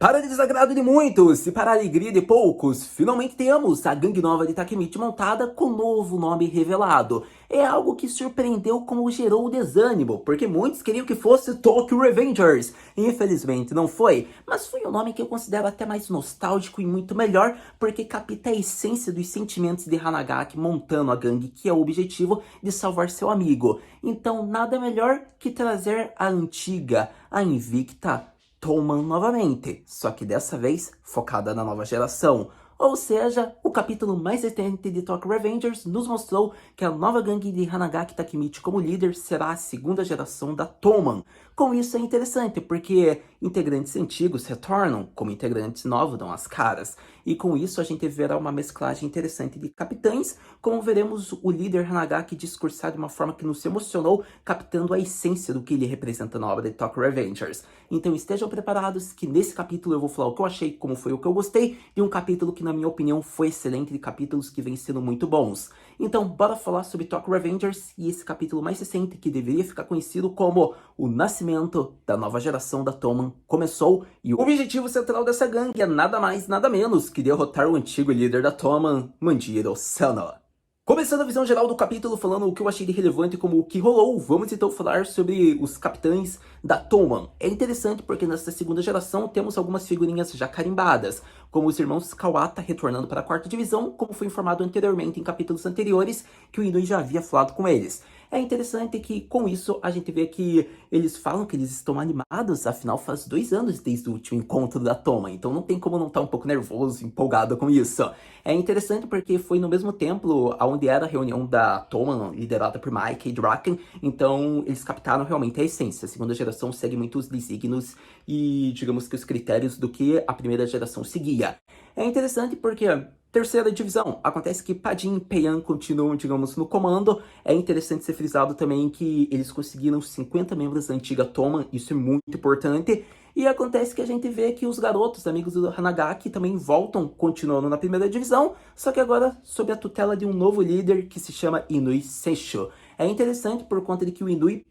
Para desagrado de muitos e para a alegria de poucos, finalmente temos a gangue nova de Takemichi montada com novo nome revelado. É algo que surpreendeu como gerou desânimo, porque muitos queriam que fosse Tokyo Revengers. Infelizmente não foi, mas foi um nome que eu considero até mais nostálgico e muito melhor, porque capta a essência dos sentimentos de Hanagaki montando a gangue, que é o objetivo de salvar seu amigo. Então nada melhor que trazer a antiga, a invicta Toman novamente, só que dessa vez focada na nova geração. Ou seja, o capítulo mais recente de Tokyo Revengers nos mostrou que a nova gangue de Hanagaki Takemichi como líder será a segunda geração da Toman. Com isso é interessante, porque integrantes antigos retornam, como integrantes novos dão as caras. E com isso a gente verá uma mesclagem interessante de capitães, como veremos o líder Hanagaki discursar de uma forma que nos emocionou, captando a essência do que ele representa na obra de Tokyo Revengers. Então estejam preparados que nesse capítulo eu vou falar o que eu achei, como foi o que eu gostei, e um capítulo que na minha opinião foi excelente, de capítulos que vêm sendo muito bons. Então bora falar sobre Tokyo Revengers e esse capítulo mais recente, que deveria ficar conhecido como o nascimento da nova geração da Toman começou, e o objetivo central dessa gangue é nada mais nada menos que derrotar o antigo líder da Toman, Manjiro Sano. Começando a visão geral do capítulo, falando o que eu achei de relevante como o que rolou, vamos então falar sobre os capitães da Toman. É interessante porque nessa segunda geração temos algumas figurinhas já carimbadas, como os irmãos Kawata retornando para a quarta divisão, como foi informado anteriormente em capítulos anteriores, que o Inui já havia falado com eles. É interessante que com isso a gente vê que eles falam que eles estão animados, afinal faz 2 anos desde o último encontro da Toman, então não tem como não estar um pouco nervoso, empolgado com isso. É interessante porque foi no mesmo templo onde era a reunião da Toman, liderada por Mike e Draken, então eles captaram realmente a essência. A segunda geração segue muito os desígnios e, digamos que, os critérios do que a primeira geração seguia. É interessante porque terceira divisão, acontece que Padin e Peian continuam, digamos, no comando. É interessante ser frisado também que eles conseguiram 50 membros da antiga Toman, isso é muito importante. E acontece que a gente vê que os garotos, amigos do Hanagaki, também voltam, continuando na primeira divisão, só que agora sob a tutela de um novo líder que se chama Inui Seisho. É interessante por conta de que o Inui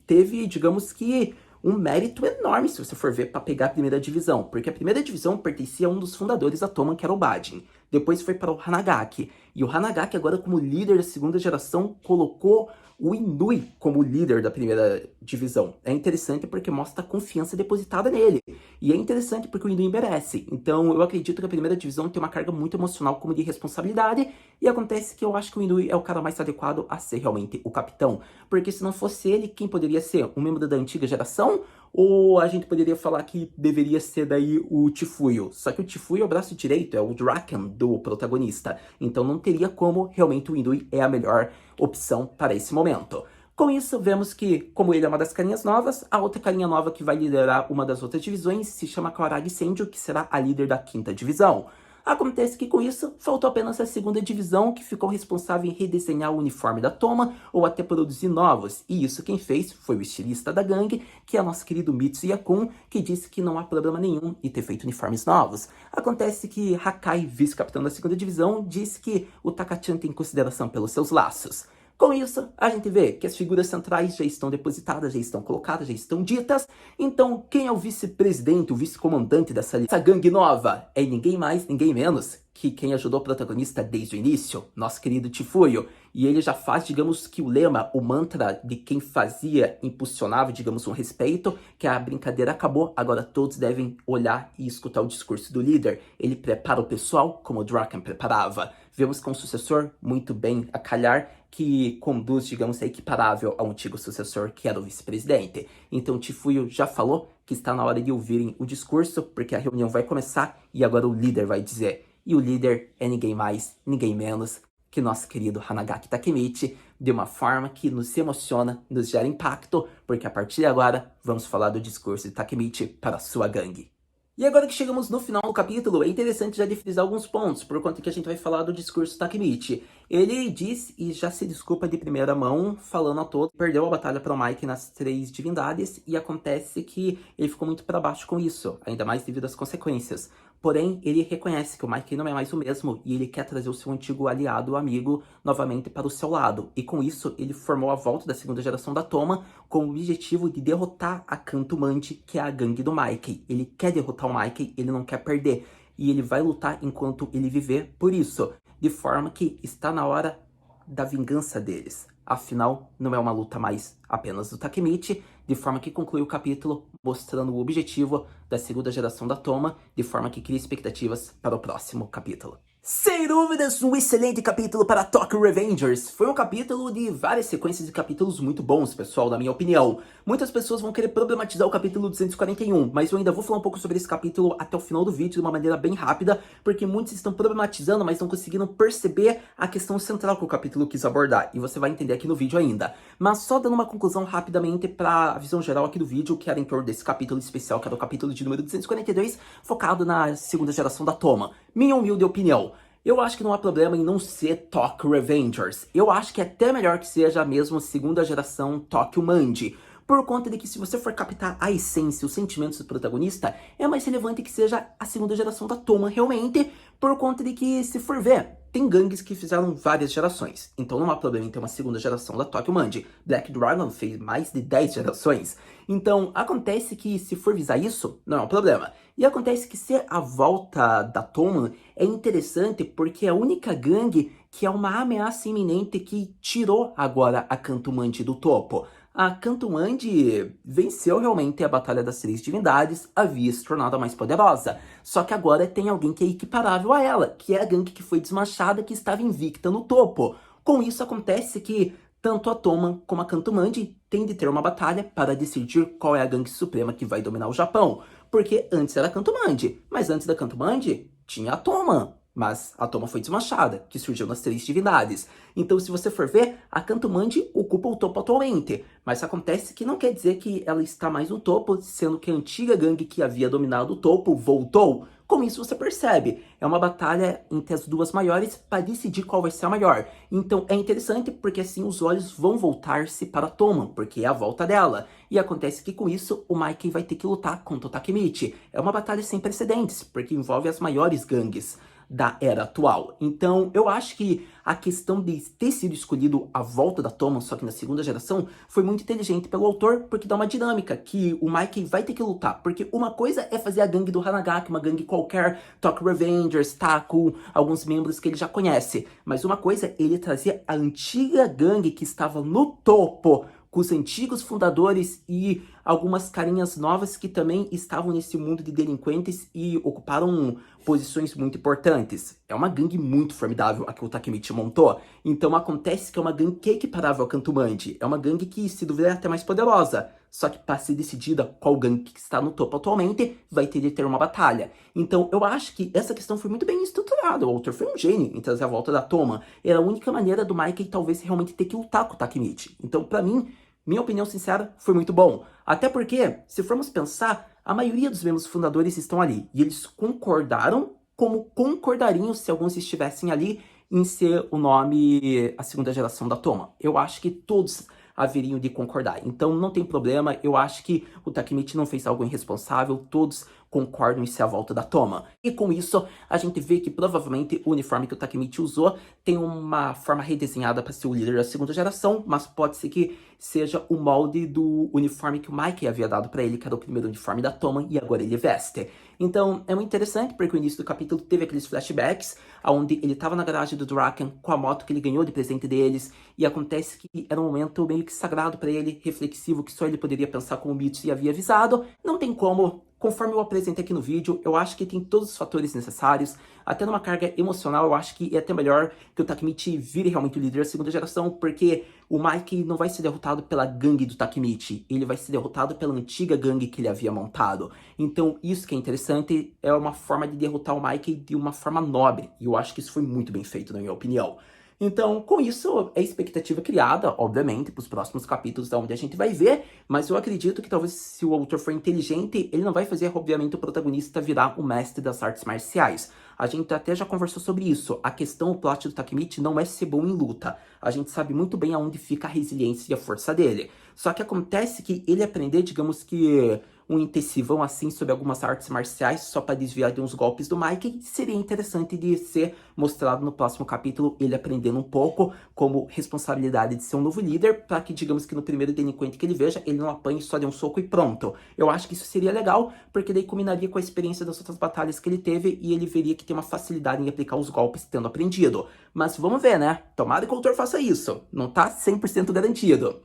teve, digamos que, um mérito enorme, se você for ver, para pegar a primeira divisão, porque a primeira divisão pertencia a um dos fundadores da Toman, que era o Badin. Depois foi para o Hanagaki, e o Hanagaki agora como líder da segunda geração colocou o Inui como líder da primeira divisão. É interessante porque mostra a confiança depositada nele, e é interessante porque o Inui merece. Então eu acredito que a primeira divisão tem uma carga muito emocional como de responsabilidade, e acontece que eu acho que o Inui é o cara mais adequado a ser realmente o capitão, porque se não fosse ele, quem poderia ser? Um membro da antiga geração? Ou a gente poderia falar que deveria ser daí o Chifuyo. Só que o Chifuyo é o braço direito, é o Draken do protagonista. Então não teria como realmente o Inui é a melhor opção para esse momento. Com isso, vemos que, como ele é uma das carinhas novas, a outra carinha nova que vai liderar uma das outras divisões se chama Kawaragi Senju, que será a líder da quinta divisão. Acontece que com isso, faltou apenas a segunda divisão, que ficou responsável em redesenhar o uniforme da Toman, ou até produzir novos, e isso quem fez foi o estilista da gangue, que é nosso querido Mitsu Yakun, que disse que não há problema nenhum em ter feito uniformes novos. Acontece que Hakai, vice-capitão da segunda divisão, disse que o Takachan tem consideração pelos seus laços. Com isso, a gente vê que as figuras centrais já estão depositadas, já estão colocadas, já estão ditas. Então, quem é o vice-presidente, o vice-comandante dessa gangue nova? É ninguém mais, ninguém menos que quem ajudou o protagonista desde o início, nosso querido Chifuyo. E ele já faz, digamos que o lema, o mantra de quem fazia, impulsionava, digamos, um respeito, que a brincadeira acabou, agora todos devem olhar e escutar o discurso do líder. Ele prepara o pessoal como o Draken preparava. Vemos com um sucessor muito bem a calhar, que conduz, digamos, é equiparável ao antigo sucessor, que era o vice-presidente. Então Chifuyo já falou que está na hora de ouvirem o discurso, porque a reunião vai começar e agora o líder vai dizer. E o líder é ninguém mais, ninguém menos que nosso querido Hanagaki Takemichi, de uma forma que nos emociona, nos gera impacto, porque a partir de agora vamos falar do discurso de Takemichi para a sua gangue. E agora que chegamos no final do capítulo, é interessante já frisar alguns pontos, por conta que a gente vai falar do discurso Takemichi. Ele diz e já se desculpa de primeira mão, falando a todos, perdeu a batalha para o Mike nas três divindades e acontece que ele ficou muito para baixo com isso, ainda mais devido às consequências. Porém, ele reconhece que o Mike não é mais o mesmo e ele quer trazer o seu antigo aliado, amigo, novamente para o seu lado. E com isso, ele formou a volta da segunda geração da Toma com o objetivo de derrotar a Canto Mandi, que é a gangue do Mike. Ele quer derrotar o Mike, ele não quer perder. E ele vai lutar enquanto ele viver por isso. De forma que está na hora da vingança deles. Afinal, não é uma luta mais apenas do Takemichi, de forma que conclui o capítulo mostrando o objetivo da segunda geração da Toma, de forma que cria expectativas para o próximo capítulo. Sem dúvidas, um excelente capítulo para Tokyo Revengers. Foi um capítulo de várias sequências de capítulos muito bons, pessoal, na minha opinião. Muitas pessoas vão querer problematizar o capítulo 241, mas eu ainda vou falar um pouco sobre esse capítulo até o final do vídeo de uma maneira bem rápida, porque muitos estão problematizando, mas não conseguiram perceber a questão central que o capítulo quis abordar, e você vai entender aqui no vídeo ainda. Mas só dando uma conclusão rapidamente para a visão geral aqui do vídeo, que era em torno desse capítulo especial, que era o capítulo de número 242, focado na segunda geração da Toma. Minha humilde opinião. Eu acho que não há problema em não ser Tokyo Revengers. Eu acho que é até melhor que seja mesmo segunda geração Tokyo Mandi. Por conta de que se você for captar a essência, os sentimentos do protagonista, é mais relevante que seja a segunda geração da Toma realmente, por conta de que, se for ver, tem gangues que fizeram várias gerações. Então não há problema em ter uma segunda geração da Tokyo Mandi. Black Dragon fez mais de 10 gerações. Então acontece que, se for visar isso, não é um problema. E acontece que ser a volta da Toma é interessante porque é a única gangue que é uma ameaça iminente que tirou agora a Canto Mandi do topo. A Canto Mandi venceu realmente a Batalha das Três Divindades, havia se tornado a mais poderosa. Só que agora tem alguém que é equiparável a ela, que é a gangue que foi desmanchada, que estava invicta no topo. Com isso acontece que tanto a Toma como a Canto Mandi têm de ter uma batalha para decidir qual é a gangue suprema que vai dominar o Japão. Porque antes era a Canto Mandi, mas antes da Canto Mandi tinha a Toma. Mas a Toma foi desmanchada, que surgiu nas Três Divindades. Então, se você for ver, a Canto Mandi ocupa o topo atualmente. Mas acontece que não quer dizer que ela está mais no topo, sendo que a antiga gangue que havia dominado o topo voltou. Com isso você percebe, é uma batalha entre as duas maiores para decidir qual vai ser a maior. Então é interessante porque assim os olhos vão voltar-se para a Toma, porque é a volta dela. E acontece que com isso o Mike vai ter que lutar contra o Takemichi. É uma batalha sem precedentes, porque envolve as maiores gangues da era atual. Então eu acho que a questão de ter sido escolhido a volta da Toma, só que na segunda geração, foi muito inteligente pelo autor, porque dá uma dinâmica que o Mike vai ter que lutar, porque uma coisa é fazer a gangue do Hanagaki, uma gangue qualquer, Tokyo Revengers, Taku, alguns membros que ele já conhece, mas uma coisa é ele trazer a antiga gangue que estava no topo, com os antigos fundadores e algumas carinhas novas que também estavam nesse mundo de delinquentes e ocuparam posições muito importantes. É uma gangue muito formidável a que o Takemichi montou. Então acontece que é uma gangue que é equiparável a Canto Mandi. É uma gangue que, se duvidar, é até mais poderosa. Só que para ser decidida qual gangue que está no topo atualmente, vai ter de ter uma batalha. Então eu acho que essa questão foi muito bem estruturada. O autor foi um gênio em trazer a volta da Toma. Era a única maneira do Mike talvez realmente ter que lutar com o Takemichi. Então, para mim, minha opinião sincera, foi muito bom. Até porque, se formos pensar, a maioria dos membros fundadores estão ali. E eles concordaram como concordariam se alguns estivessem ali em ser o nome a segunda geração da Toma. Eu acho que todos haveriam de concordar. Então não tem problema, eu acho que o Takemichi não fez algo irresponsável, todos concordam em ser a volta da Toma. E com isso, a gente vê que provavelmente o uniforme que o Takemichi usou tem uma forma redesenhada para ser o líder da segunda geração, mas pode ser que seja o molde do uniforme que o Mike havia dado para ele, que era o primeiro uniforme da Toma, e agora ele veste. Então é muito interessante, porque o início do capítulo teve aqueles flashbacks, onde ele estava na garagem do Draken com a moto que ele ganhou de presente deles, e acontece que era um momento meio que sagrado para ele, reflexivo, que só ele poderia pensar como o Mitsu havia avisado. Não tem como. Conforme eu apresentei aqui no vídeo, eu acho que tem todos os fatores necessários, até numa carga emocional, eu acho que é até melhor que o Takemichi vire realmente o líder da segunda geração, porque o Mike não vai ser derrotado pela gangue do Takemichi, ele vai ser derrotado pela antiga gangue que ele havia montado. Então isso que é interessante, é uma forma de derrotar o Mike de uma forma nobre, e eu acho que isso foi muito bem feito, na minha opinião. Então, com isso, é expectativa criada, obviamente, para os próximos capítulos, da onde a gente vai ver, mas eu acredito que talvez se o autor for inteligente, ele não vai fazer, obviamente, o protagonista virar o mestre das artes marciais. A gente até já conversou sobre isso. A questão, o plot do Takemichi não é ser bom em luta. A gente sabe muito bem aonde fica a resiliência e a força dele. Só que acontece que ele aprender, digamos que um intensivão assim sobre algumas artes marciais só para desviar de uns golpes do Mike, seria interessante de ser mostrado no próximo capítulo, ele aprendendo um pouco como responsabilidade de ser um novo líder, para que, digamos que no primeiro delinquente que ele veja, ele não apanhe, só dê um soco e pronto. Eu acho que isso seria legal, porque daí combinaria com a experiência das outras batalhas que ele teve e ele veria que tem uma facilidade em aplicar os golpes tendo aprendido. Mas vamos ver, né? Tomara que o autor faça isso. Não tá 100% garantido.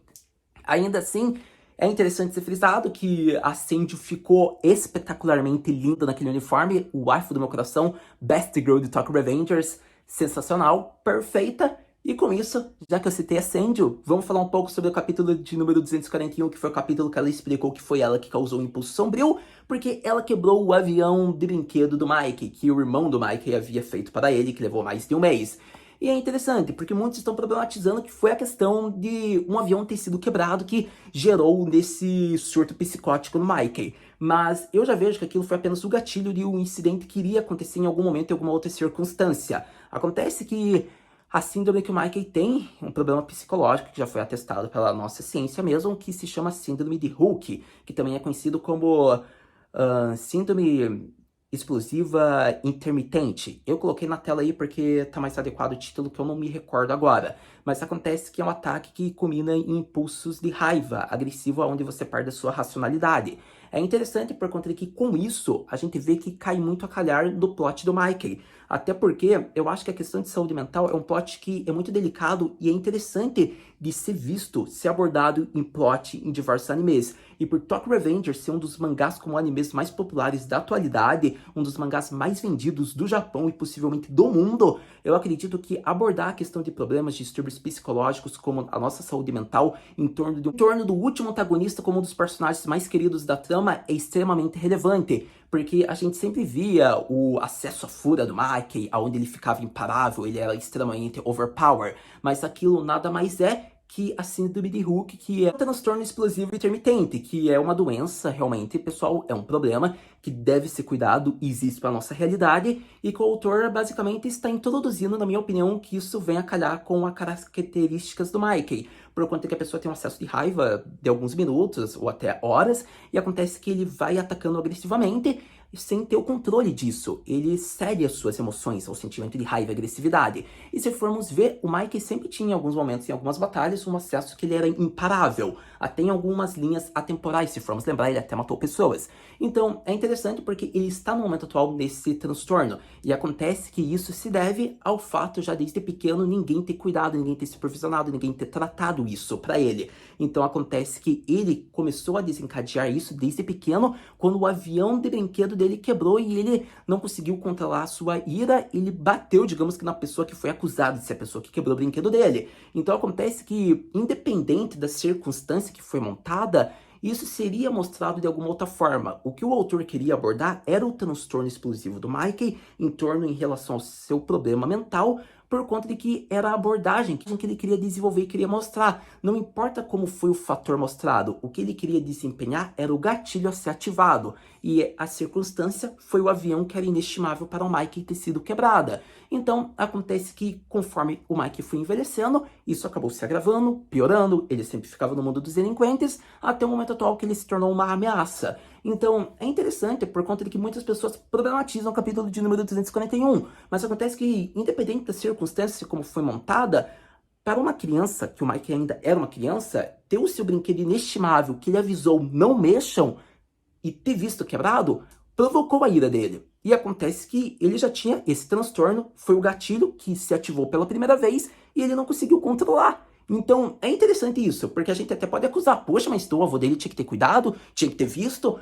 Ainda assim, é interessante ser frisado que a Sandy ficou espetacularmente linda naquele uniforme, o waifu do meu coração, Best Girl de Tokyo Revengers, sensacional, perfeita. E com isso, já que eu citei a Sandy, vamos falar um pouco sobre o capítulo de número 241, que foi o capítulo que ela explicou que foi ela que causou o impulso sombrio, porque ela quebrou o avião de brinquedo do Mike, que o irmão do Mike havia feito para ele, que levou mais de um mês. E é interessante, porque muitos estão problematizando que foi a questão de um avião ter sido quebrado que gerou nesse surto psicótico no Mikey. Mas eu já vejo que aquilo foi apenas o gatilho de um incidente que iria acontecer em algum momento, em alguma outra circunstância. Acontece que a síndrome que o Mikey tem, um problema psicológico que já foi atestado pela nossa ciência mesmo, que se chama síndrome de Hulk, que também é conhecido como síndrome explosiva intermitente. Eu coloquei na tela aí porque tá mais adequado o título, que eu não me recordo agora. Mas acontece que é um ataque que culmina em impulsos de raiva agressivo, onde você perde a sua racionalidade. É interessante por conta de que com isso a gente vê que cai muito a calhar do plot do Mikey. Até porque eu acho que a questão de saúde mental é um plot que é muito delicado e é interessante de ser visto, ser abordado em plot em diversos animes. E por Tokyo Revengers ser um dos mangás como animes mais populares da atualidade, um dos mangás mais vendidos do Japão e possivelmente do mundo, eu acredito que abordar a questão de problemas de distúrbios psicológicos como a nossa saúde mental em torno do último antagonista como um dos personagens mais queridos da trama é extremamente relevante, porque a gente sempre via o acesso à fúria do Mikey, onde ele ficava imparável, ele era extremamente overpower, mas aquilo nada mais é que a síndrome de Hulk, que é um transtorno explosivo intermitente, que é uma doença, realmente, pessoal, é um problema que deve ser cuidado e existe para a nossa realidade, e que o autor basicamente está introduzindo, na minha opinião, que isso vem a calhar com as características do Mikey, por conta que a pessoa tem um acesso de raiva de alguns minutos ou até horas, e acontece que ele vai atacando agressivamente, sem ter o controle disso. Ele cede as suas emoções ao sentimento de raiva e agressividade. E se formos ver, o Mike sempre tinha em alguns momentos, em algumas batalhas, um acesso que ele era imparável. Até em algumas linhas atemporais, se formos lembrar, ele até matou pessoas. Então, é interessante porque ele está no momento atual nesse transtorno. E acontece que isso se deve ao fato, já desde pequeno, ninguém ter cuidado, ninguém ter supervisionado, ninguém ter tratado isso para ele. Então, acontece que ele começou a desencadear isso desde pequeno, quando o avião de brinquedo dele quebrou e ele não conseguiu controlar a sua ira, ele bateu, digamos que na pessoa que foi acusada de ser a pessoa que quebrou o brinquedo dele. Então acontece que, independente da circunstância que foi montada, isso seria mostrado de alguma outra forma. O que o autor queria abordar era o transtorno explosivo do Mikey em relação ao seu problema mental, por conta de que era a abordagem que ele queria desenvolver e queria mostrar. Não importa como foi o fator mostrado, o que ele queria desempenhar era o gatilho a ser ativado. E a circunstância foi o avião que era inestimável para o Mike ter sido quebrada. Então, acontece que conforme o Mike foi envelhecendo, isso acabou se agravando, piorando, ele sempre ficava no mundo dos delinquentes, até o momento atual que ele se tornou uma ameaça. Então, é interessante por conta de que muitas pessoas problematizam o capítulo de número 241, mas acontece que, independente da circunstância como foi montada, para uma criança, que o Mike ainda era uma criança, ter o seu brinquedo inestimável que ele avisou não mexam e ter visto quebrado, provocou a ira dele. E acontece que ele já tinha esse transtorno, foi o gatilho que se ativou pela primeira vez e ele não conseguiu controlar. Então, é interessante isso, porque a gente até pode acusar, poxa, mas o avô dele tinha que ter cuidado, tinha que ter visto,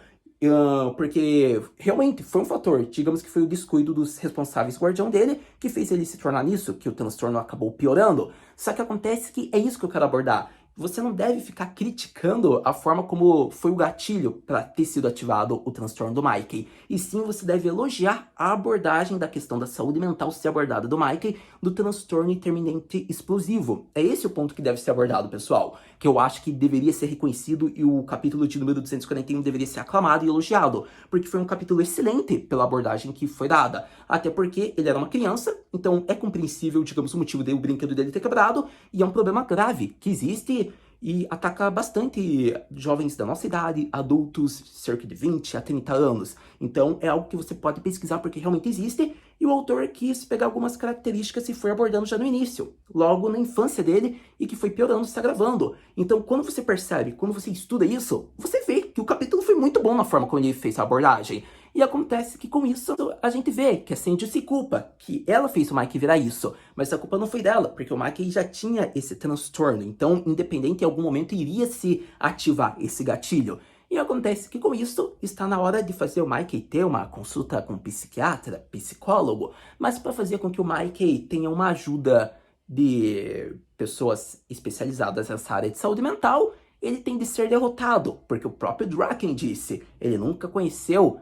porque realmente foi um fator, digamos que foi o descuido dos responsáveis guardião dele, que fez ele se tornar nisso, que o transtorno acabou piorando. Só que acontece que é isso que eu quero abordar. você não deve ficar criticando a forma como foi o gatilho para ter sido ativado o transtorno do Mikey. E sim, você deve elogiar a abordagem da questão da saúde mental ser abordada do Mikey do transtorno intermitente explosivo. É esse o ponto que deve ser abordado, pessoal, que eu acho que deveria ser reconhecido e o capítulo de número 241 deveria ser aclamado e elogiado, porque foi um capítulo excelente pela abordagem que foi dada. Até porque ele era uma criança, então é compreensível, digamos, o motivo do brinquedo dele ter quebrado, e é um problema grave que existe e ataca bastante jovens da nossa idade, adultos, cerca de 20 a 30 anos. Então é algo que você pode pesquisar porque realmente existe, e o autor quis pegar algumas características e foi abordando já no início, logo na infância dele, e que foi piorando, se agravando. Então quando você percebe, quando você estuda isso, você vê que o capítulo foi muito bom na forma como ele fez a abordagem. E acontece que com isso a gente vê que a Sandy se culpa, que ela fez o Mike virar isso, mas a culpa não foi dela, porque o Mike já tinha esse transtorno, então independente em algum momento iria se ativar esse gatilho. E acontece que com isso está na hora de fazer o Mike ter uma consulta com um psiquiatra, psicólogo, mas para fazer com que o Mike tenha uma ajuda de pessoas especializadas nessa área de saúde mental, ele tem de ser derrotado, porque o próprio Draken disse, ele nunca conheceu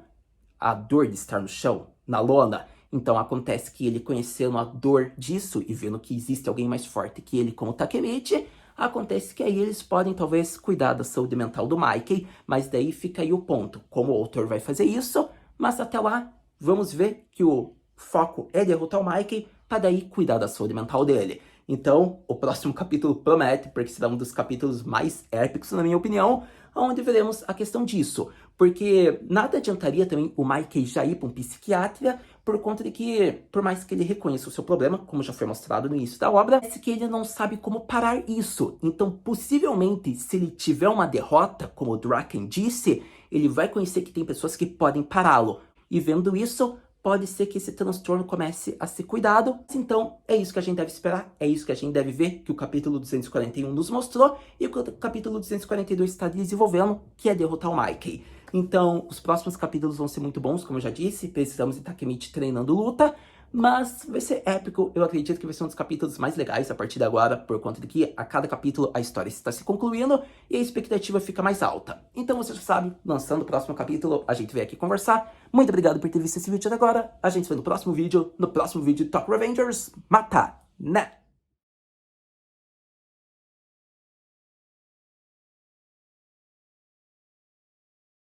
a dor de estar no chão, na lona. Então acontece que ele conhecendo a dor disso e vendo que existe alguém mais forte que ele como Takemichi, acontece que aí eles podem talvez cuidar da saúde mental do Mikey, mas daí fica aí o ponto, como o autor vai fazer isso, mas até lá vamos ver que o foco é derrotar o Mikey para daí cuidar da saúde mental dele. Então, o próximo capítulo promete, porque será um dos capítulos mais épicos, na minha opinião, onde veremos a questão disso. Porque nada adiantaria também o Mikey já ir para um psiquiatra, por conta de que, por mais que ele reconheça o seu problema, como já foi mostrado no início da obra, parece que ele não sabe como parar isso. Então, possivelmente, se ele tiver uma derrota, como o Draken disse, ele vai conhecer que tem pessoas que podem pará-lo. E vendo isso, pode ser que esse transtorno comece a ser cuidado. Então, é isso que a gente deve esperar, é isso que a gente deve ver, que o capítulo 241 nos mostrou, e que o capítulo 242 está desenvolvendo, que é derrotar o Mikey. Então, os próximos capítulos vão ser muito bons, como eu já disse, precisamos de Takemichi treinando luta, mas vai ser épico, eu acredito que vai ser um dos capítulos mais legais a partir de agora, por conta de que a cada capítulo a história está se concluindo e a expectativa fica mais alta. Então você já sabe, lançando o próximo capítulo, a gente vem aqui conversar. Muito obrigado por ter visto esse vídeo até agora, a gente se vê no próximo vídeo de Tokyo Revengers. Mata, né?